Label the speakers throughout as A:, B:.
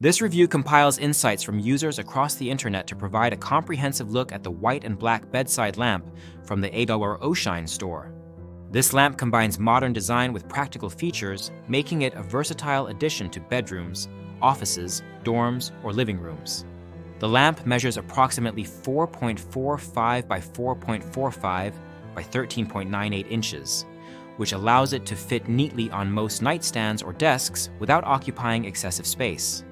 A: This review compiles insights from users across the internet to provide a comprehensive look at the white and black bedside lamp from the Aooshine store. This lamp combines modern design with practical features, making it a versatile addition to bedrooms, offices, dorms, or living rooms. The lamp measures approximately 4.45 by 4.45 by 13.98 inches, which allows it to fit neatly on most nightstands or desks without occupying excessive space.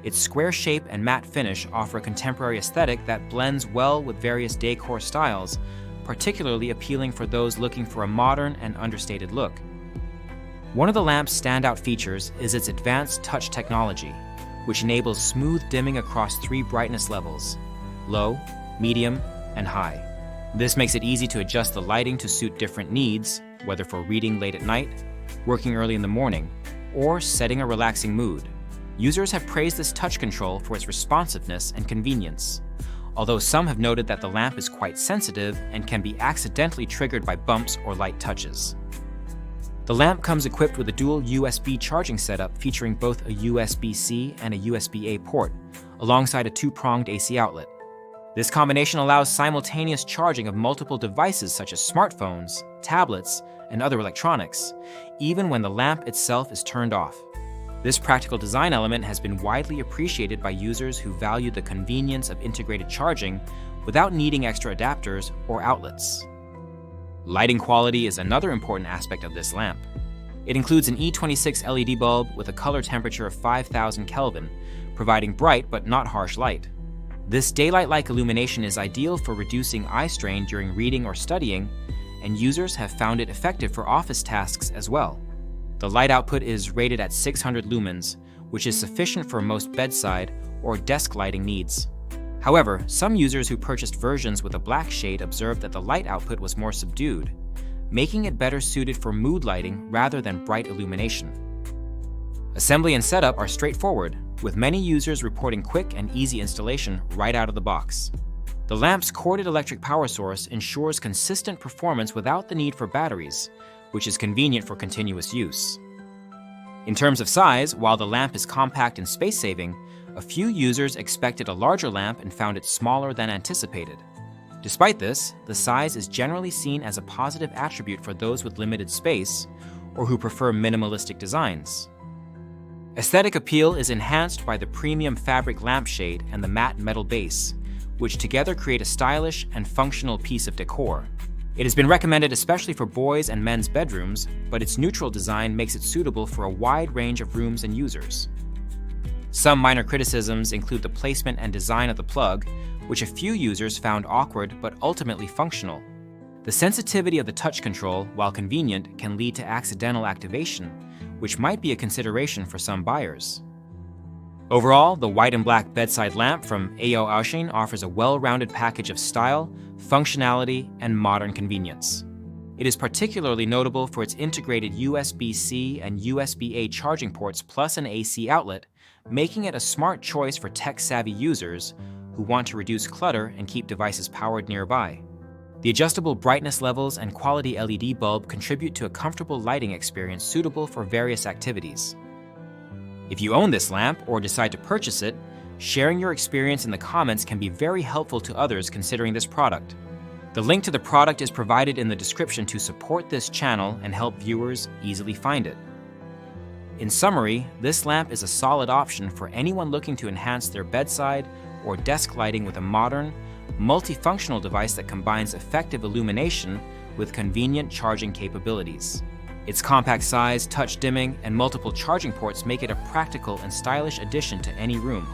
A: Its square shape and matte finish offer a contemporary aesthetic that blends well with various decor styles, particularly appealing for those looking for a modern and understated look. One of the lamp's standout features is its advanced touch technology, which enables smooth dimming across 3 brightness levels: low, medium, and high. This makes it easy to adjust the lighting to suit different needs, whether for reading late at night, working early in the morning, or setting a relaxing mood. Users have praised this touch control for its responsiveness and convenience, although some have noted that the lamp is quite sensitive and can be accidentally triggered by bumps or light touches. The lamp comes equipped with a dual USB charging setup featuring both a USB-C and a USB-A port, alongside a 2-pronged AC outlet. This combination allows simultaneous charging of multiple devices such as smartphones, tablets, and other electronics, even when the lamp itself is turned off. This practical design element has been widely appreciated by users who value the convenience of integrated charging without needing extra adapters or outlets. Lighting quality is another important aspect of this lamp. It includes an E26 LED bulb with a color temperature of 5000 Kelvin, providing bright but not harsh light. This daylight-like illumination is ideal for reducing eye strain during reading or studying, and users have found it effective for office tasks as well. The light output is rated at 600 lumens, which is sufficient for most bedside or desk lighting needs. However, some users who purchased versions with a black shade observed that the light output was more subdued, making it better suited for mood lighting rather than bright illumination. Assembly and setup are straightforward, with many users reporting quick and easy installation right out of the box. The lamp's corded electric power source ensures consistent performance without the need for batteries, which is convenient for continuous use. In terms of size, while the lamp is compact and space-saving, a few users expected a larger lamp and found it smaller than anticipated. Despite this, the size is generally seen as a positive attribute for those with limited space or who prefer minimalistic designs. Aesthetic appeal is enhanced by the premium fabric lampshade and the matte metal base, which together create a stylish and functional piece of decor. It has been recommended especially for boys' and men's bedrooms, but its neutral design makes it suitable for a wide range of rooms and users. Some minor criticisms include the placement and design of the plug, which a few users found awkward but ultimately functional. The sensitivity of the touch control, while convenient, can lead to accidental activation, which might be a consideration for some buyers. Overall, the white and black bedside lamp from Aooshine offers a well-rounded package of style, functionality, and modern convenience. It is particularly notable for its integrated USB-C and USB-A charging ports plus an AC outlet, making it a smart choice for tech-savvy users who want to reduce clutter and keep devices powered nearby. The adjustable brightness levels and quality LED bulb contribute to a comfortable lighting experience suitable for various activities. If you own this lamp or decide to purchase it, sharing your experience in the comments can be very helpful to others considering this product. The link to the product is provided in the description to support this channel and help viewers easily find it. In summary, this lamp is a solid option for anyone looking to enhance their bedside or desk lighting with a modern, multifunctional device that combines effective illumination with convenient charging capabilities. Its compact size, touch dimming, and multiple charging ports make it a practical and stylish addition to any room.